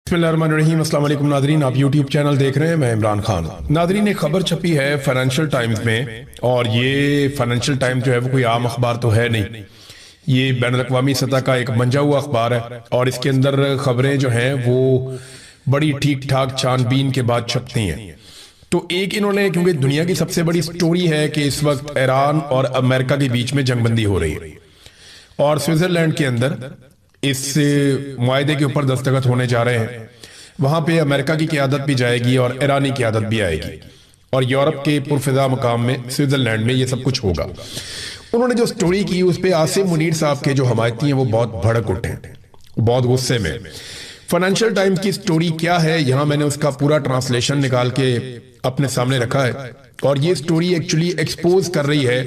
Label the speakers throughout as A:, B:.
A: बिस्मिल्लाहिर्रहमानिर्रहीम। अस्सलाम वालेकुम नादरीन, आप यूट्यूब चैनल देख रहे हैं, मैं इमरान खान। नादरीन, एक खबर छपी है फाइनेंशियल टाइम्स में, और ये फाइनेंशियल टाइम्स जो है वो कोई आम अखबार तो है नहीं, ये बैनुल-अक़वामी सतह का एक मंजा हुआ अखबार है, और इसके अंदर खबरें जो हैं वो बड़ी ठीक ठाक छानबीन के बाद छपती हैं। तो एक इन्होंने, क्योंकि दुनिया की सबसे बड़ी स्टोरी है कि इस वक्त ईरान और अमेरिका के बीच में जंगबंदी हो रही है, और स्विट्जरलैंड के अंदर इस मुआहदे के ऊपर दस्तखत होने जा रहे हैं। वहां पे अमेरिका की क़यादत भी जाएगी और ईरानी क़यादत भी आएगी, और यूरोप के पुरफिजा मकाम में स्विट्जरलैंड में ये सब कुछ होगा। उन्होंने जो स्टोरी की उस पर आसिम मुनीर साहब के जो हमायती हैं वो बहुत भड़क उठे, बहुत गुस्से में। फाइनेंशियल टाइम्स की स्टोरी क्या है, यहां मैंने उसका पूरा ट्रांसलेशन निकाल के अपने सामने रखा है, और ये स्टोरी एक्चुअली एक्सपोज कर रही है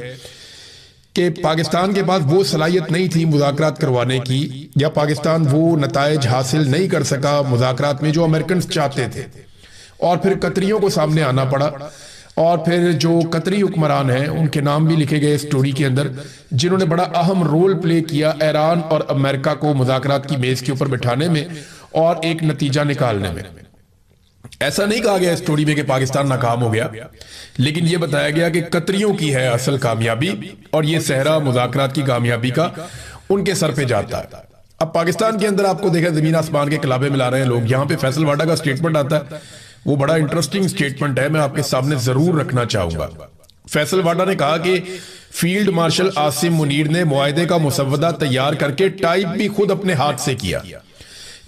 A: कि पाकिस्तान के पास वो सलाहियत नहीं थी मुज़ाकरात करवाने की, या पाकिस्तान वो नताइज हासिल नहीं कर सका मुज़ाकरात में जो अमेरिकन चाहते थे, और फिर कतरियों को सामने आना पड़ा। और फिर जो कतरी हुक्मरान हैं उनके नाम भी लिखे गए स्टोरी के अंदर, जिन्होंने बड़ा अहम रोल प्ले किया ईरान और अमेरिका को मुज़ाकरात की मेज के ऊपर बिठाने में और एक नतीजा निकालने में। ऐसा नहीं कहा गया स्टोरी में कि पाकिस्तान नाकाम हो गया, लेकिन यह बताया गया कि कतरियों की है असल कामयाबी, और यह सहरा मुज़ाकरात की कामयाबी का उनके सर पे जाता है। अब पाकिस्तान के अंदर आपको देखा, जमीन आसमान के कलाबे मिला रहे हैं लोग। यहां पे फैसल वाडा का स्टेटमेंट आता है, वो बड़ा इंटरेस्टिंग स्टेटमेंट है, मैं आपके सामने जरूर रखना चाहूंगा। फैसल वाडा ने कहा कि फील्ड मार्शल आसिम मुनीर ने मुआहदे का मुसव्वदा तैयार करके टाइप भी खुद अपने हाथ से किया।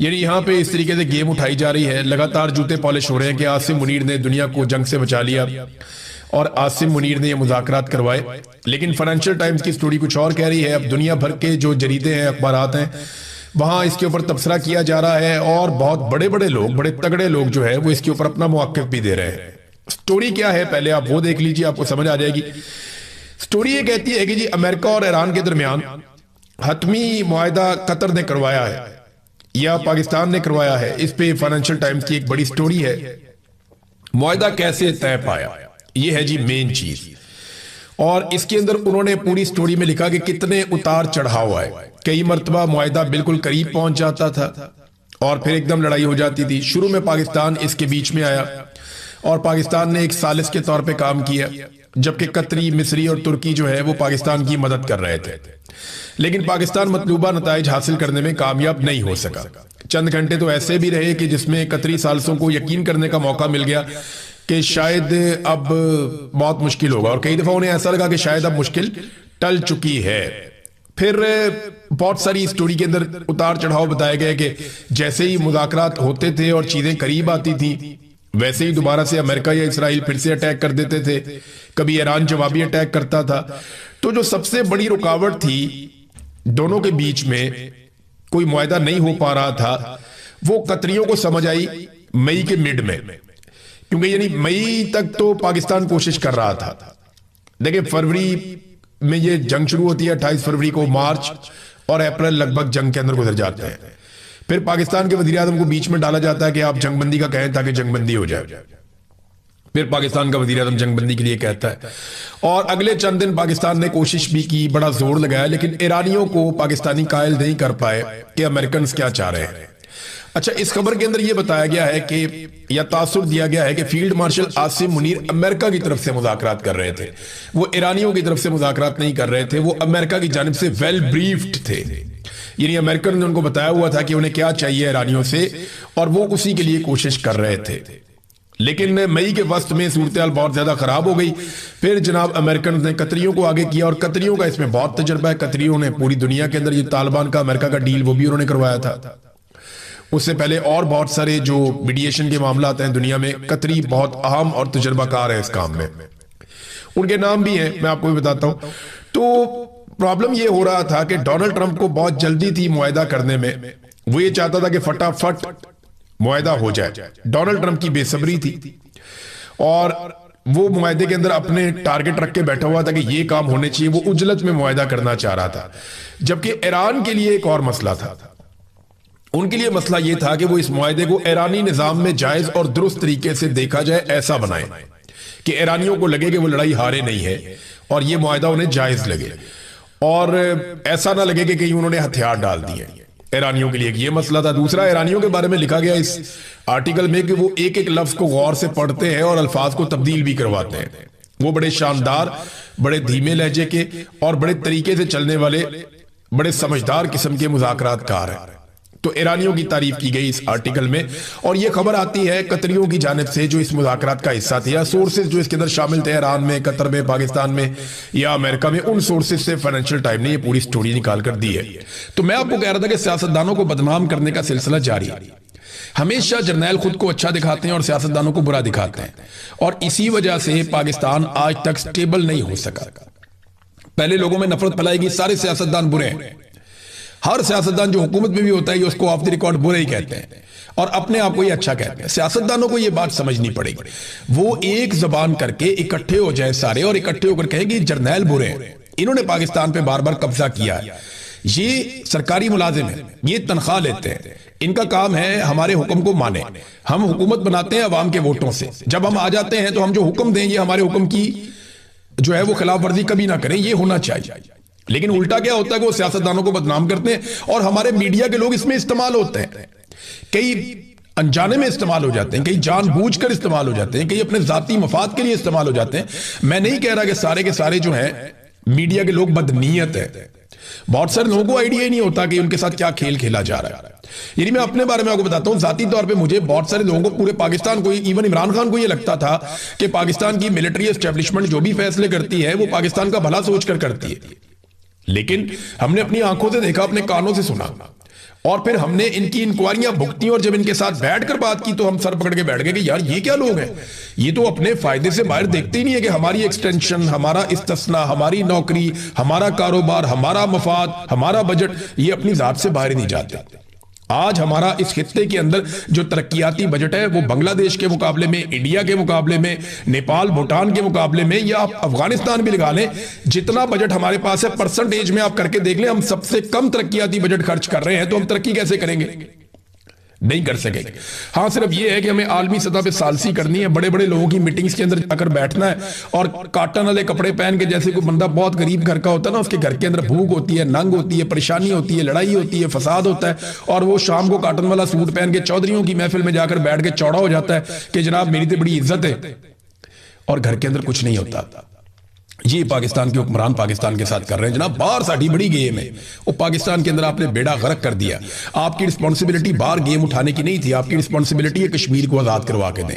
A: यानी यहां पे इस तरीके से गेम उठाई जा रही है, लगातार जूते पॉलिश हो रहे हैं कि आसिम मुनीर ने दुनिया को जंग से बचा लिया और आसिम मुनीर ने ये मुज़ाकरात करवाए। लेकिन फाइनेंशियल टाइम्स की स्टोरी कुछ और कह रही है। अब दुनिया भर के जो जरीदे हैं, अखबारात हैं, वहां इसके ऊपर तबसरा किया जा रहा है, और बहुत बड़े बड़े लोग, बड़े तगड़े लोग जो है वो इसके ऊपर अपना मौक़िफ़ भी दे रहे हैं। स्टोरी क्या है पहले आप वो देख लीजिए, आपको समझ आ जाएगी। स्टोरी ये कहती है कि जी अमेरिका और ईरान के दरमियान हतमी मुआहदा कतर ने करवाया है या पाकिस्तान ने करवाया है। इस पे फाइनेंशियल टाइम्स की एक बड़ी स्टोरी है। मुआहदा कैसे तय पाया, ये है जी मेन चीज, और इसके अंदर उन्होंने पूरी स्टोरी में लिखा कि कितने उतार चढ़ाव आए। कई मरतबा मुआहदा बिल्कुल करीब पहुंच जाता था और फिर एकदम लड़ाई हो जाती थी। शुरू में पाकिस्तान इसके बीच में आया और पाकिस्तान ने एक सालिस के तौर पे काम किया, जबकि कतरी, मिस्री और तुर्की जो है वो पाकिस्तान की मदद कर रहे थे। लेकिन पाकिस्तान मतलूबा नताइज हासिल करने में कामयाब नहीं हो सका। चंद घंटे तो ऐसे भी रहे कि जिसमें कतरी सालसों को यकीन करने का मौका मिल गया कि शायद अब बहुत मुश्किल होगा, और कई दफा उन्हें ऐसा लगा कि शायद अब मुश्किल टल चुकी है। फिर बहुत सारी स्टोरी के अंदर उतार चढ़ाव बताए गए कि जैसे ही मुज़ाकरात होते थे और चीजें करीब आती थी, वैसे ही दोबारा से अमेरिका या इसराइल फिर से अटैक कर देते थे, कभी ईरान जवाबी अटैक करता था। तो जो सबसे बड़ी रुकावट थी दोनों के बीच में, कोई मुआहदा नहीं हो पा रहा था, वो कतरियों को समझ आई मई के मिड में, क्योंकि यानी मई तक तो पाकिस्तान कोशिश कर रहा था। देखिए फरवरी में ये जंग शुरू होती है, 28 फरवरी को, मार्च और अप्रैल लगभग जंग के अंदर गुजर जाते हैं। फिर पाकिस्तान के वजीर आज़म को बीच में डाला जाता है कि आप जंगबंदी का कहें ताकि जंगबंदी हो जाए। फिर पाकिस्तान का वजीर आज़म जंगबंदी के लिए कहता है, और अगले चंद दिन पाकिस्तान ने कोशिश भी की, बड़ा जोर लगाया, लेकिन ईरानियों को पाकिस्तानी कायल नहीं कर पाए कि अमेरिकन क्या चाह रहे हैं। अच्छा, इस खबर के अंदर यह बताया गया है कि, या तासुर दिया गया है कि field marshal Asim Munir America की तरफ से मुज़ाकरात कर रहे थे, वो ईरानियों की तरफ से मुज़ाकरात नहीं कर रहे थे, वो अमेरिका की जानिब से वेल ब्रीफ्ड थे। यानी अमेरिकन ने उनको बताया हुआ था कि उन्हें क्या चाहिए ईरानियों से, और वो उसी के लिए कोशिश कर रहे थे। लेकिन मई के वस्त में सूरत हाल बहुत ज्यादा खराब हो गई। फिर जनाब अमेरिकन ने कतरियों को आगे किया, और कतरियों का इसमें बहुत तजर्बा है। कतरियों ने पूरी दुनिया के अंदर ये तालिबान का अमेरिका का डील वो भी उन्होंने करवाया था। उससे पहले और बहुत सारे जो मीडिएशन के मामला आते हैं दुनिया में, कतरी बहुत अहम और तजर्बाकार है इस काम में। उनके नाम भी हैं, मैं आपको भी बताता हूं। तो प्रॉब्लम यह हो रहा था कि डोनाल्ड ट्रंप को बहुत जल्दी थी मुआहदा करने में। वो ये चाहता था कि फटाफट मुआहदा हो जाए। डोनाल्ड ट्रंप की बेसब्री थी, और वो मुआहदे के अंदर अपने टारगेट रख के बैठा हुआ था कि ये काम होने चाहिए। वो उजलत में मुआहदा करना चाह रहा था, जबकि ईरान के लिए एक और मसला था। उनके लिए मसला यह था कि वो इस मुआहदे को ईरानी निजाम में जायज और दुरुस्त तरीके से देखा जाए, ऐसा बनाए कि ईरानियों को लगे कि वो लड़ाई हारे नहीं है, और ये मुआहदा उन्हें जायज लगे, और ऐसा ना लगे कि कहीं उन्होंने हथियार डाल दिए। ईरानियों के लिए ये मसला था। दूसरा, ईरानियों के बारे में लिखा गया इस आर्टिकल में कि वो एक एक लफ्ज को गौर से पढ़ते हैं और अल्फाज को तब्दील भी करवाते हैं। वो बड़े शानदार, बड़े धीमे लहजे के और बड़े तरीके से चलने वाले, बड़े समझदार किस्म के मुज़ाकरातकार हैं। तो ईरानियों की तारीफ की गई इस आर्टिकल में, और ये खबर आती है कतरियों की जानिब से जो इस मुज़ाकरात का हिस्सा थे, या सोर्सेज जो इसके अंदर शामिल थे ईरान में, कतर में, पाकिस्तान में या अमेरिका में। उन सोर्सेज से फाइनेंशियल टाइम ने ये पूरी स्टोरी निकाल कर दी है। तो मैं आपको कह रहा था कि सियासतदानों को बदनाम करने का सिलसिला जारी है। हमेशा जर्नैल खुद को अच्छा दिखाते हैं और सियासतदानों को बुरा दिखाते हैं, और इसी वजह से पाकिस्तान आज तक स्टेबल नहीं हो सका। पहले लोगों में नफरत फैलाएगी, सारे सियासतदान बुरे हैं। हर सियासतदान जो हुकूमत में भी होता है ये उसको ऑफ द रिकॉर्ड बुरे ही कहते हैं और अपने आप को ये अच्छा कहते हैं। सियासतदानों को ये बात समझनी पड़ेगी। वो एक जबान करके इकट्ठे हो जाए सारे और इकट्ठे होकर कहें कि जर्नैल बुरे हैं, इन्होंने पाकिस्तान पे बार बार कब्जा किया है, ये सरकारी मुलाजिम है, ये तनख्वाह लेते हैं, इनका काम है हमारे हुक्म को माने। हम हुकूमत बनाते हैं अवाम के वोटों से, जब हम आ जाते हैं तो हम जो हुक्म दें ये हमारे हुक्म की जो है वो खिलाफ वर्जी कभी ना करें, ये होना चाहिए। लेकिन उल्टा क्या होता है कि वो सियासतदानों को बदनाम करते हैं और हमारे मीडिया के लोग इसमें इस्तेमाल होते हैं। कई अनजाने में इस्तेमाल हो जाते हैं, कई जानबूझकर इस्तेमाल हो जाते हैं, कई अपने जाती मफाद के लिए इस्तेमाल हो जाते हैं। मैं नहीं कह रहा कि सारे के सारे जो हैं मीडिया के लोग बदनीयत है। बहुत सारे लोगों को आइडिया ही नहीं होता कि उनके साथ क्या खेल खेला जा रहा है। यानी मैं अपने बारे में आपको बताता हूं, जाती तौर पे मुझे बहुत सारे लोगों को, पूरे पाकिस्तान को, इवन इमरान खान को ये लगता था कि पाकिस्तान की मिलिट्री एस्टेब्लिशमेंट जो भी फैसले करती है वो पाकिस्तान का भला सोचकर करती है। लेकिन हमने अपनी आंखों से देखा, अपने कानों से सुना, और फिर हमने इनकी इंक्वायरियां भुगती और जब इनके साथ बैठकर बात की तो हम सर पकड़ के बैठ गए कि यार ये क्या लोग हैं, ये तो अपने फायदे से बाहर देखते ही नहीं है कि हमारी एक्सटेंशन, हमारा इस्तिस्ना, हमारी नौकरी, हमारा कारोबार, हमारा मफाद, हमारा बजट, ये अपनी जात से बाहर नहीं जाते। आज हमारा इस खित्ते के अंदर जो तरक्याती बजट है वो बांग्लादेश के मुकाबले में, इंडिया के मुकाबले में, नेपाल भूटान के मुकाबले में, या आप अफगानिस्तान भी लगा लें, जितना बजट हमारे पास है परसेंटेज में आप करके देख लें, हम सबसे कम तरक्याती बजट खर्च कर रहे हैं। तो हम तरक्की कैसे करेंगे? नहीं कर सकेंगे। हाँ, सिर्फ ये है कि हमें आलमी सतह पे सालसी करनी है, बड़े बड़े लोगों की मीटिंग्स के अंदर जाकर बैठना है और काटन वाले कपड़े पहन के, जैसे कोई बंदा बहुत गरीब घर का होता है ना, उसके घर के अंदर भूख होती है, नंग होती है, परेशानी होती है, लड़ाई होती है, फसाद होता है, और वो शाम को काटन वाला सूट पहन के चौधरियों की महफिल में जाकर बैठ के चौड़ा हो जाता है कि जनाब मेरी तो बड़ी इज्जत है, और घर के अंदर कुछ नहीं होता। ये पाकिस्तान के हुक्मरान पाकिस्तान के साथ कर रहे हैं जनाब। बाहर साड़ी बड़ी गेम है, वो पाकिस्तान के अंदर आपने बेड़ा गर्क कर दिया। आपकी रिस्पॉन्सिबिलिटी बाहर गेम उठाने की नहीं थी, आपकी रिस्पॉन्सिबिलिटी है कश्मीर को आजाद करवा के दें।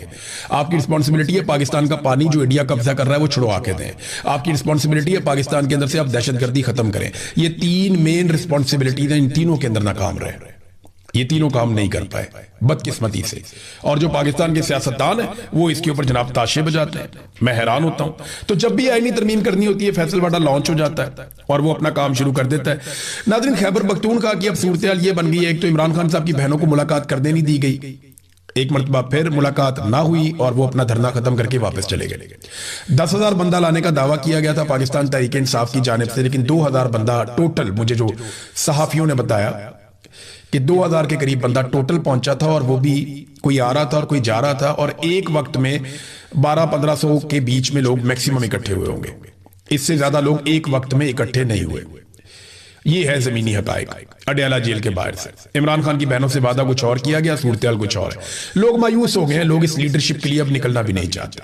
A: आपकी रिस्पॉन्सिबिलिटी है पाकिस्तान का पानी जो इंडिया कब्जा कर रहा है वो छुड़वा के दें। आपकी रिस्पॉन्सिबिलिटी है पाकिस्तान के अंदर से आप दहशतगर्दी खत्म करें। ये तीन मेन रिस्पॉन्सिबिलिटीज हैं, इन तीनों के अंदर नाकाम रहे, ये तीनों काम नहीं कर पाए बदकिस्मती से। और जो पाकिस्तान के सियासतदान है वो इसके ऊपर जनाब ताशे बजाते हैं। मैं हैरान होता हूं। तो जब भी आईनी तरमीम करनी होती है, फैसल वाडा लॉन्च हो जाता है और वो अपना काम शुरू कर देता है। नाज़रीन, खैबर पख्तूनख्वा की अब सूरत हाल ये बन गई है, एक तो इमरान खान साहब की बहनों को मुलाकात करने नहीं दी गई, एक मरतबा फिर मुलाकात ना हुई और वो अपना धरना खत्म करके वापस चले गए। 10,000 बंदा लाने का दावा किया गया था पाकिस्तान तहरीक इंसाफ की जानिब से, लेकिन 2,000 बंदा टोटल, मुझे जो सहाफियों ने बताया कि 2000 के करीब बंदा टोटल पहुंचा था, और वो भी कोई आ रहा था और कोई जा रहा था, और एक वक्त में 1200-1500 के बीच में लोग मैक्सिमम इकट्ठे हुए होंगे। इससे ज्यादा लोग एक वक्त में इकट्ठे नहीं हुए। ये है जमीनी हकायक अडयाला जेल के बाहर से। इमरान खान की बहनों से वादा कुछ और किया गया, सूरत-ए-हाल कुछ और है। लोग मायूस हो गए हैं, लोग इस लीडरशिप के लिए अब निकलना भी नहीं चाहते।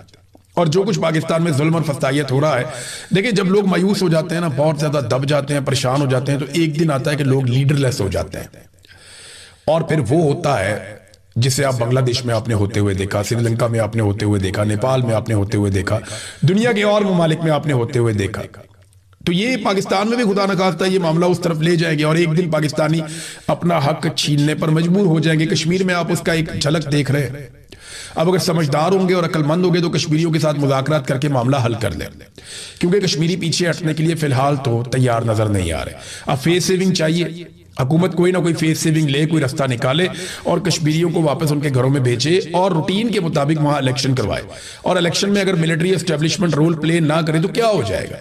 A: और जो कुछ पाकिस्तान में जुल्म और फस्तायत हो रहा है, देखिए जब लोग मायूस हो जाते हैं ना, बहुत ज्यादा दब जाते हैं, परेशान हो जाते हैं, तो एक दिन आता है कि लोग लीडरलेस हो जाते हैं। और फिर वो होता है जिसे आप बांग्लादेश में आपने होते हुए देखा, श्रीलंका में आपने होते हुए देखा, नेपाल में आपने होते हुए देखा, दुनिया के और ममालिक में आपने होते हुए देखा। तो ये पाकिस्तान में भी खुदा न खास्ता ये मामला उस तरफ ले जाएंगे और एक दिन पाकिस्तानी अपना हक छीनने पर मजबूर हो जाएंगे। कश्मीर में आप उसका एक झलक देख रहे हैं। अब अगर समझदार होंगे और अक्लमंद होंगे तो कश्मीरियों के साथ मुज़ाकरात करके मामला हल कर लें, क्योंकि कश्मीरी पीछे हटने के लिए फिलहाल तो तैयार नजर नहीं आ रहे। अब फेस सेविंग चाहिए, हुकूमत कोई ना कोई फेस सेविंग ले, कोई रास्ता निकाले और कश्मीरियों को वापस उनके घरों में भेजे और रूटीन के मुताबिक वहां इलेक्शन करवाए। और इलेक्शन में अगर मिलिट्री एस्टेब्लिशमेंट रोल प्ले ना करे तो क्या हो जाएगा?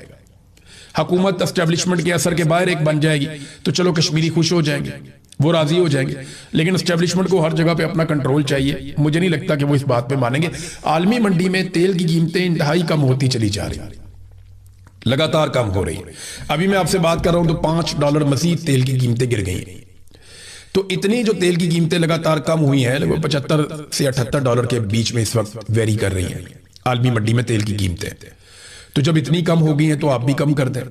A: हुकूमत एस्टेब्लिशमेंट के असर के बाहर एक बन जाएगी, तो चलो कश्मीरी खुश हो जाएंगे, वो राजी हो जाएंगे। लेकिन एस्टेब्लिशमेंट को हर जगह पे अपना कंट्रोल चाहिए। मुझे नहीं लगता कि वो इस बात पे मानेंगे। आलमी मंडी में तेल की कीमतें इंतहाई कम होती चली जा रही, लगातार कम हो रही है। अभी मैं आपसे बात कर रहा हूं तो $5 मजीद तेल की कीमतें गिर गई। तो इतनी जो तेल की कीमतें लगातार कम हुई हैं, लगभग 75 से 78 डॉलर के बीच में इस वक्त वेरी कर रही हैं आलमी मंडी में तेल की कीमतें। तो जब इतनी कम हो गई हैं तो आप भी कम कर दें।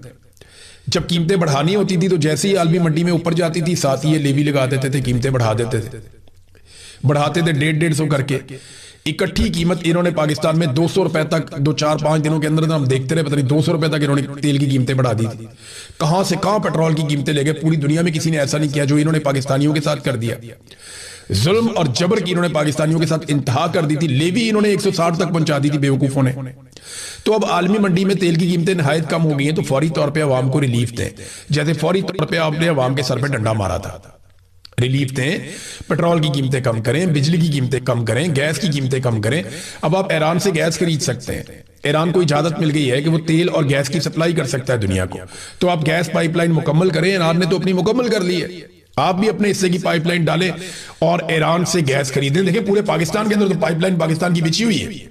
A: जब कीमतें बढ़ानी होती थी तो जैसे ही आलमी मंडी में ऊपर जाती थी साथ ही ये लेवी लगा देते थे, कीमतें बढ़ा देते थे, बढ़ाते थे 150-150 करके। इकट्ठी कीमत इन्होंने पाकिस्तान में 200 रुपए तक 2-4-5 दिनों के अंदर हम देखते रहे, पता नहीं 200 रुपए तक इन्होंने तेल की कीमतें बढ़ा दी थी। कहां से कहां पेट्रोल की कीमतें ले गए, पूरी दुनिया में किसी ने ऐसा नहीं किया जो इन्होंने पाकिस्तानियों के साथ कर दिया। जुल्म और जबर की इन्होंने पाकिस्तानियों के साथ इंतहा कर दी थी। लेवी इन्होंने 160 तक पहुंचा दी थी बेवकूफों ने। तो अब आलमी मंडी में तेल की कीमतें नहायत कम हो गई हैं, तो फौरी तौर पर अवाम को रिलीफ दें, जैसे फौरी तौर पर आपने अवाम के सर पर डंडा मारा था। रिलीफ दें, पेट्रोल की कीमतें कम करें, बिजली की कीमतें कम करें, गैस की कीमतें कम करें। अब आप ईरान से गैस खरीद सकते हैं। ईरान को इजाजत मिल गई है कि वो तेल और गैस की सप्लाई कर सकता है दुनिया को। तो आप गैस पाइपलाइन मुकम्मल करें। ईरान ने तो अपनी मुकम्मल कर ली है, आप भी अपने हिस्से की पाइपलाइन डालें और ईरान से गैस खरीदें। देखिए पूरे पाकिस्तान के अंदर तो पाइपलाइन पाकिस्तान की बिछी हुई है,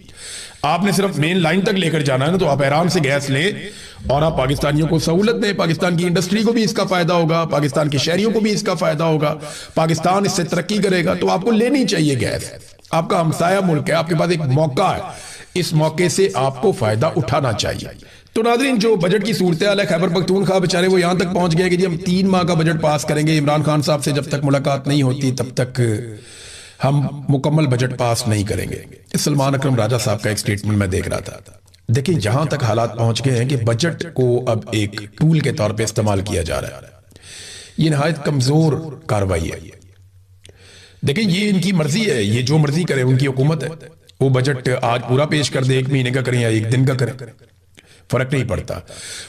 A: आपने सिर्फ मेन लाइन तक लेकर जाना है ना। तो आप ईरान से गैस लें और आप पाकिस्तानियों को सहूलत दें। पाकिस्तान की इंडस्ट्री को भी इसका फायदा होगा, पाकिस्तान के शहरियों को भी इसका फायदा होगा, पाकिस्तान इससे तरक्की करेगा। तो आपको लेनी चाहिए गैस, आपका हमसाया मुल्क है, आपके पास एक मौका है, इस मौके से आपको फायदा उठाना चाहिए। तो नाज़रीन, जो बजट की सूरत हाल है, खैबर पख्तूनख्वा बेचारे वो यहां तक पहुंच गए कि जी हम 3 माह का बजट पास करेंगे। इमरान खान साहब से जब तक मुलाकात नहीं होती तब तक हम मुकम्मल बजट पास नहीं करेंगे। सलमान अकरम राजा साहब का एक स्टेटमेंट मैं देख रहा था। देखिए जहां तक हालात पहुंच गए हैं कि बजट को अब एक टूल के तौर पे इस्तेमाल किया जा रहा है। ये नहायत कमजोर कार्रवाई है। देखिए ये इनकी मर्जी है, ये जो मर्जी करे, उनकी हुकूमत है। वो बजट आज पूरा पेश कर दे, 1 महीने का करें या 1 दिन का करें, फर्क नहीं पड़ता।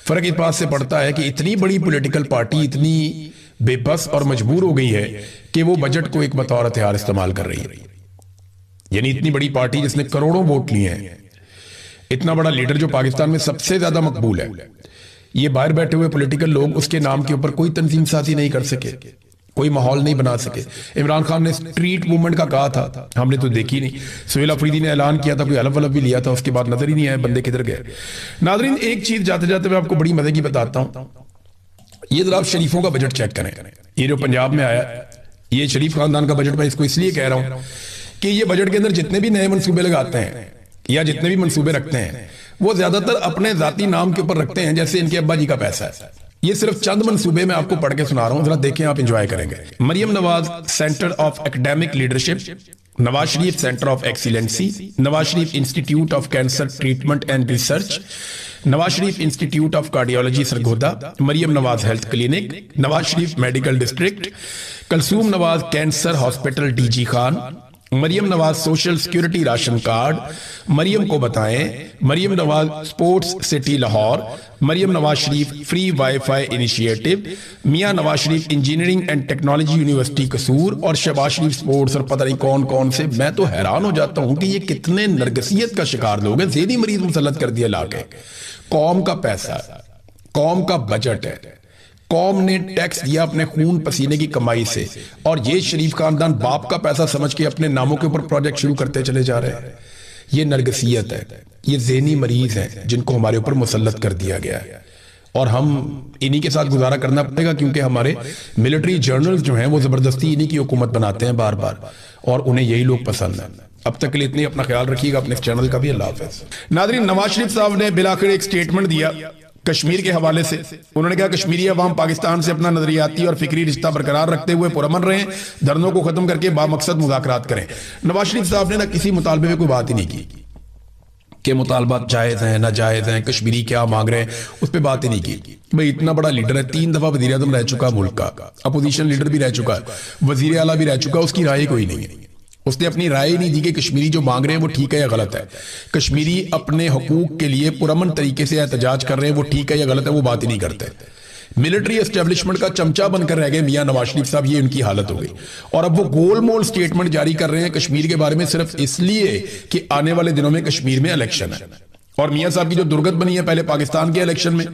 A: फर्क इस बात से पड़ता है कि इतनी बड़ी पॉलिटिकल पार्टी इतनी बेबस और मजबूर हो गई है कि वो बजट को एक बतौर हथियार इस्तेमाल कर रही है। यानी इतनी बड़ी पार्टी जिसने करोड़ों वोट लिए हैं, इतना बड़ा लीडर जो पाकिस्तान में सबसे ज्यादा मकबूल है, ये बाहर बैठे हुए पॉलिटिकल लोग उसके नाम के ऊपर कोई तंजीम साजी नहीं कर सके, कोई माहौल नहीं बना सके। इमरान खान ने स्ट्रीट मूवमेंट का कहा था, हमने तो देखी नहीं। सुहेल अफरीदी ने ऐलान किया था, कोई हलफ वलफ भी लिया था, उसके बाद नजर ही नहीं आया बंदे किधर गए। नाज़रीन एक चीज जाते जाते मैं आपको बड़ी मजे की बताता हूं। ये जरा आप शरीफों का बजट चेक करें। ये जो पंजाब में आया, ये शरीफ खानदान का बजट, मैं इसको इसलिए कह रहा हूं कि ये बजट के अंदर जितने भी नए मंसूबे लगाते हैं या जितने भी मंसूबे रखते हैं, वो ज्यादातर अपने जाती नाम के ऊपर रखते हैं, जैसे इनके अब्बा जी का पैसा है। ये सिर्फ चंद मंसूबे मैं आपको पढ़ के सुना रहा हूं, जरा देखें, आप एंजॉय करेंगे। Maryam Nawaz centre of academic leadership, Nawaz Sharif centre of excellency, Nawaz Sharif institute of cancer treatment and research, Nawaz Sharif institute of cardiology Sargodha, Maryam Nawaz health clinic, Nawaz Sharif medical district, Kalsoom Nawaz cancer hospital DG Khan, Maryam Nawaz social security ration card, Maryam को बताएं, Maryam Nawaz sports city Lahore, Maryam Nawaz Sharif free WiFi initiative, Mian Nawaz Sharif engineering and technology university कसूर और शहबाज शरीफ sports और पता नहीं कौन कौन से। मैं तो हैरान हो जाता हूं कि ये कितने नरगसियत का शिकार लोग हैं। ज़ेदी मरीज मुसल्लत कर दिया लाके। कौम का पैसा, कौम का बजट है, कौम ने टैक्स दिया अपने खून पसीने की कमाई से, और ये शरीफ खानदान बाप का पैसा समझ के अपने नामों के ऊपर प्रोजेक्ट शुरू करते चले जा रहे हैं। ये नरगसियत है, ये ज़हनी मरीज हैं जिनको हमारे ऊपर मुसल्लत कर दिया गया है, और हम इन्हीं के साथ गुजारा करना पड़ेगा, क्योंकि हमारे मिलिट्री जर्नल्स जो हैं वो जबरदस्ती इन्हीं की हुकूमत बनाते हैं बार बार, और उन्हें यही लोग पसंद है। अब तक के लिए इतनी, अपना ख्याल रखिएगा, अपने चैनल का भी। अल्लाह हाफ़िज़। नाज़रीन, नवाज शरीफ साहब ने बिलाखिर एक स्टेटमेंट दिया कश्मीर के हवाले से। उन्होंने कहा कश्मीरी अवाम पाकिस्तान से अपना नजरियाती और फिक्री रिश्ता बरकरार रखते हुए पुरअमन रहें, धरनों को खत्म करके बामकसद मुज़ाकरात करें। नवाज शरीफ साहब ने ना किसी मुतालबे में कोई बात ही नहीं की कि मुतालबात जायज़ हैं नाजायज़ हैं, कश्मीरी क्या मांग रहे हैं, उस पर बात ही नहीं की। भाई इतना बड़ा लीडर है, 3 दफा वज़ीर आज़म रह चुका मुल्क का, अपोजिशन लीडर भी रह चुका है, वज़ीर आला भी रह चुका, उसकी राय कोई नहीं है। उसने अपनी राय ही नहीं दी कि कश्मीरी जो मांग रहे हैं वो ठीक है या गलत है। कश्मीरी अपने हकूक के लिए पुरअमन तरीके से एहतजाज कर रहे हैं, वो ठीक है या गलत है वो बात ही नहीं करते। मिलिट्री एस्टेब्लिशमेंट का चमचा बनकर रह गए मियां नवाज शरीफ साहब, ये उनकी हालत हो गई। और अब वो गोलमोल स्टेटमेंट जारी कर रहे हैं कश्मीर के बारे में सिर्फ इसलिए कि आने वाले दिनों में कश्मीर में इलेक्शन है। और मियां साहब की जो दुर्गत बनी है पहले पाकिस्तान के इलेक्शन में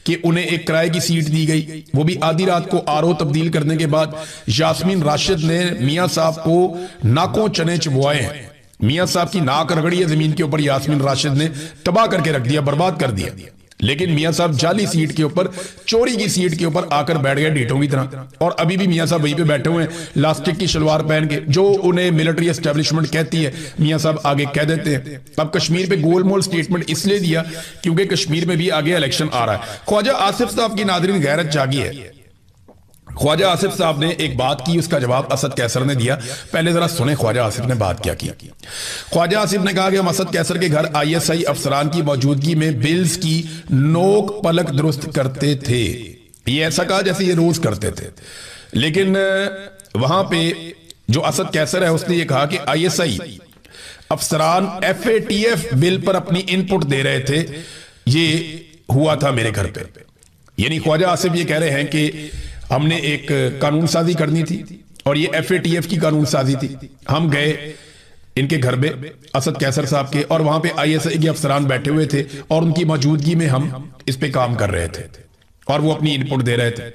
A: कि उन्हें एक किराए की सीट दी गई, वो भी आधी रात को आरओ तब्दील करने के बाद यास्मीन राशिद ने मियां साहब को नाकों चने चबवाए हैं। मियां साहब की नाक रगड़ी है जमीन के ऊपर, यास्मीन राशिद ने तबाह करके रख दिया, बर्बाद कर दिया। लेकिन मियां साहब जाली सीट के ऊपर, चोरी की सीट के ऊपर आकर बैठ गए ढीठों की तरह, और अभी भी मियां साहब वहीं पे बैठे हुए हैं लास्टिक की शलवार पहन के। जो उन्हें मिलिट्री एस्टेब्लिशमेंट कहती है मियां साहब आगे कह देते हैं। अब कश्मीर पे गोलमोल स्टेटमेंट इसलिए दिया क्योंकि कश्मीर में भी आगे इलेक्शन आ रहा है। ख्वाजा आसिफ साहब की नादरीन गैरत जागी है। ख्वाजा आसिफ साहब ने एक बात की, उसका जवाब असद कैसर ने दिया। पहले जरा सुने ख्वाजा आसिफ ने बात क्या की। ख्वाजा आसिफ ने कहा कि हम असद कैसर के घर आईएसआई अफसरान की मौजूदगी में बिल्स की नोक पलक दुरुस्त करते थे। ये ऐसा कहा जैसे ये रोज करते थे, लेकिन वहां पे जो असद कैसर है उसने ये कहा कि आईएसआई अफसरान एफएटीएफ बिल पर अपनी इनपुट दे रहे थे, ये हुआ था मेरे घर पे। यानी ख्वाजा आसिफ ये कह रहे हैं कि हमने एक कानून साजी करनी थी और ये एफएटीएफ की कानून साजी थी। हम गए इनके घर में असद कैसर साहब के, और वहां पे आईएसआई के अफसरान बैठे हुए थे और उनकी मौजूदगी में हम इस पे काम कर रहे थे और वो अपनी इनपुट दे रहे थे।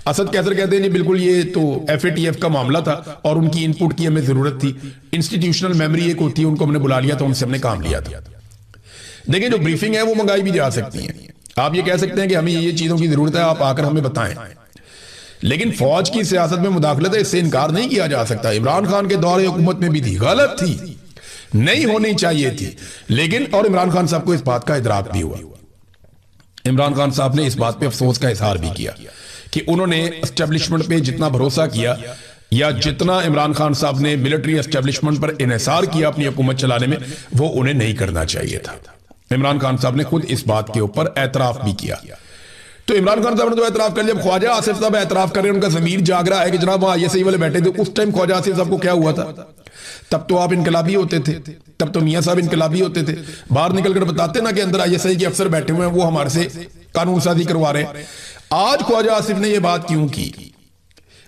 A: असद कैसर कहते हैं बिल्कुल ये तो एफएटीएफ का मामला था और उनकी इनपुट की हमें जरूरत थी। इंस्टीट्यूशनल मेमोरी एक होती है, उनको हमने बुला लिया था, उनसे हमने काम लिया था। देखिए जो ब्रीफिंग है वो मंगाई भी जा सकती है। आप ये कह सकते हैं कि हमें ये चीजों की जरूरत है, आप आकर हमें बताएं, लेकिन फौज की सियासत में मुदाखलत है, इससे इनकार नहीं किया जा सकता। इमरान खान के दौरे हुकूमत में भी थी, गलत थी, नहीं होनी चाहिए थी, लेकिन और इमरान खान साहब को इस बात का इदराक भी हुआ। इमरान खान साहब ने इस बात पे अफसोस का इजहार भी किया कि उन्होंने एस्टेब्लिशमेंट पे जितना भरोसा किया या जितना इमरान खान साहब ने मिलिट्री एस्टेब्लिशमेंट पर इन्हिसार किया अपनी हुकूमत चलाने में, वो उन्हें नहीं करना चाहिए था। इमरान खान साहब ने खुद इस बात के ऊपर एतराफ भी किया। तो इमरान खान साहब ने तो एतराफ कर लिया। जब ख्वाजा आसिफ साहब एतराफ कर रहे हैं, उनका जमीर जाग रहा है कि जनाब वहां आईएसआई वाले बैठे थे, उस टाइम ख्वाजा आसिफ साहब को क्या हुआ था? तब तो आप इनकलाबी होते थे, तब तो मियां साहब इनकलाबी होते थे, बाहर निकलकर बताते ना कि अंदर आईएसआई के अफसर बैठे हुए हैं, वो हमारे से कानून साजी करवा रहे हैं। आज ख्वाजा आसिफ ने यह बात क्यों की?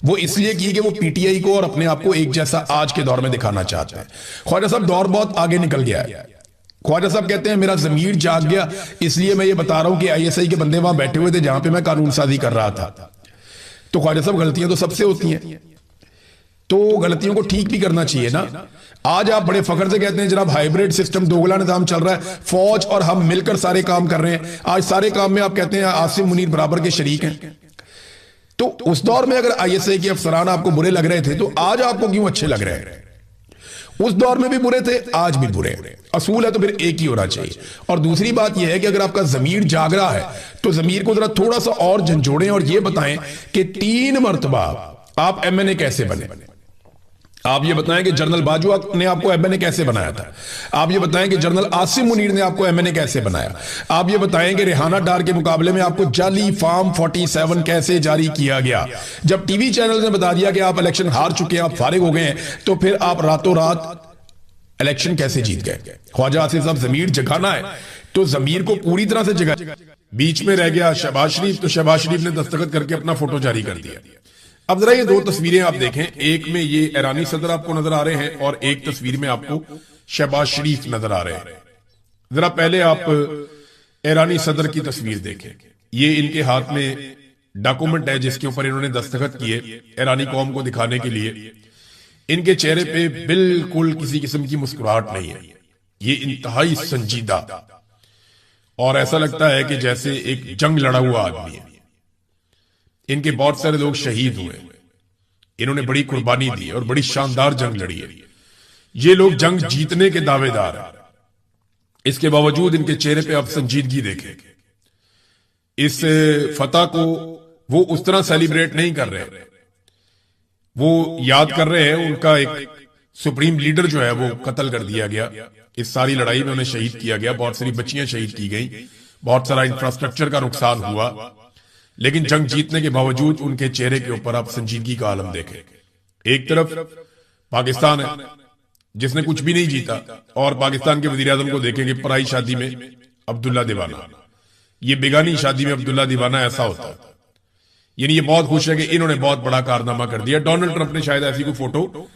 A: वो इसलिए की कि वो पीटीआई को और अपने आप को एक जैसा आज के दौर में दिखाना चाहते हैं। ख्वाजा साहब दौर बहुत आगे निकल गया है। ख्वाजा साहब कहते हैं मेरा जमीर जाग गया, इसलिए मैं ये बता रहा हूं कि आईएसआई के बंदे वहां बैठे हुए थे जहां पे मैं कानून साजी कर रहा था। तो ख्वाजा साहब गलतियां तो सबसे होती हैं, तो गलतियों को ठीक भी करना चाहिए ना। आज आप बड़े फख्र से कहते हैं जनाब हाइब्रिड सिस्टम, दोगला निजाम चल रहा है, फौज और हम मिलकर सारे काम कर रहे हैं। आज सारे काम में आप कहते हैं आसिम मुनीर बराबर के शरीक हैं। तो उस दौर में अगर आईएसआई के अफसरान आपको बुरे लग रहे थे, तो आज आपको क्यों अच्छे लग रहे हैं? उस दौर में भी बुरे थे, आज भी बुरे। असूल है तो फिर एक ही होना चाहिए। और दूसरी बात यह है कि अगर आपका जमीर जाग रहा है तो जमीर को जरा थोड़ा सा और झंझोड़ें और यह बताएं कि 3 मरतबा आप एमएनए कैसे बने। आप ये बताएं कि जनरल बाजवा ने आपको एमएनए कैसे बनाया था। आप ये बताएं कि जनरल आसिम मुनीर ने आपको एमएनए कैसे बनाया। आप ये बताएं कि रेहाना डार के मुकाबले में आपको जाली फॉर्म 47 कैसे जारी किया गया। जब टीवी चैनल ने बता दिया कि आप इलेक्शन हार चुके हैं, आप फारिग हो गए हैं, तो फिर आप रातों रात इलेक्शन कैसे जीत गए? ख्वाजा आसिफ साहब जमीर जगाना है तो जमीर को पूरी तरह से जगा। बीच में रह गया शहबाज शरीफ, तो शहबाज शरीफ ने दस्तखत करके अपना फोटो जारी कर दिया। अब जरा ये 2 तस्वीरें आप देखें, एक में ये ईरानी सदर आपको नजर आ रहे हैं और एक तस्वीर में आपको शहबाज शरीफ नजर आ रहे हैं। जरा पहले आप ईरानी सदर की तस्वीर देखें। ये इनके हाथ में डॉक्यूमेंट है जिसके ऊपर इन्होंने दस्तखत किए ईरानी कौम को दिखाने के लिए। इनके चेहरे पे बिल्कुल किसी किस्म की मुस्कुराहट नहीं है, ये इंतहाई संजीदा और ऐसा लगता है कि जैसे एक जंग लड़ा हुआ आदमी है। इनके बहुत सारे लोग शहीद हुए, इन्होंने बड़ी कुर्बानी दी और बड़ी शानदार जंग लड़ी है। ये लोग जंग जीतने के दावेदार हैं, इसके बावजूद इनके चेहरे पे आप संजीदगी देखें। इस फतह को वो उस तरह सेलिब्रेट नहीं कर रहे, वो याद कर रहे हैं उनका एक सुप्रीम लीडर जो है वो कत्ल कर दिया गया। इस सारी लड़ाई में उन्हें शहीद किया गया, बहुत सारी बच्चियां शहीद की गई, बहुत सारा इंफ्रास्ट्रक्चर का नुकसान हुआ, लेकिन जंग जीतने के बावजूद उनके चेहरे के ऊपर आप संजीदगी का आलम देखें। एक तरफ पाकिस्तान है जिसने कुछ भी नहीं जीता, और पाकिस्तान के वजीर आजम को देखेंगे पराई शादी में अब्दुल्ला दीवाना, ये बेगानी शादी में अब्दुल्ला दीवाना ऐसा होता है। यानी ये बहुत खुश है कि इन्होंने बहुत बड़ा कारनामा कर दिया। डोनाल्ड ट्रंप ने शायद ऐसी कोई फोटो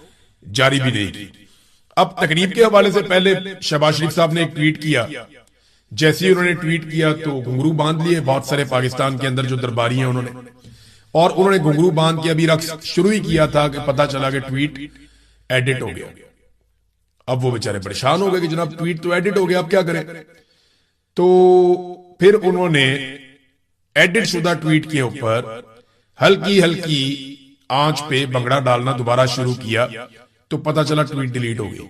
A: जारी भी नहीं की। अब तकरीब के हवाले से पहले शहबाज शरीफ साहब ने एक ट्वीट किया। जैसे ही उन्होंने ट्वीट किया तो घुंघरू बांध लिए बहुत सारे पाकिस्तान के अंदर जो दरबारी हैं उन्होंने, और उन्होंने घुंघरू बांध के अभी रक्स शुरू ही किया था कि पता चला कि ट्वीट एडिट हो गया। अब वो बेचारे परेशान हो गए कि जनाब ट्वीट तो एडिट हो गया, अब क्या करें। तो फिर उन्होंने एडिट शुदा ट्वीट के ऊपर हल्की हल्की आंच पे भंगड़ा डालना दोबारा शुरू किया, तो पता चला ट्वीट डिलीट हो गई।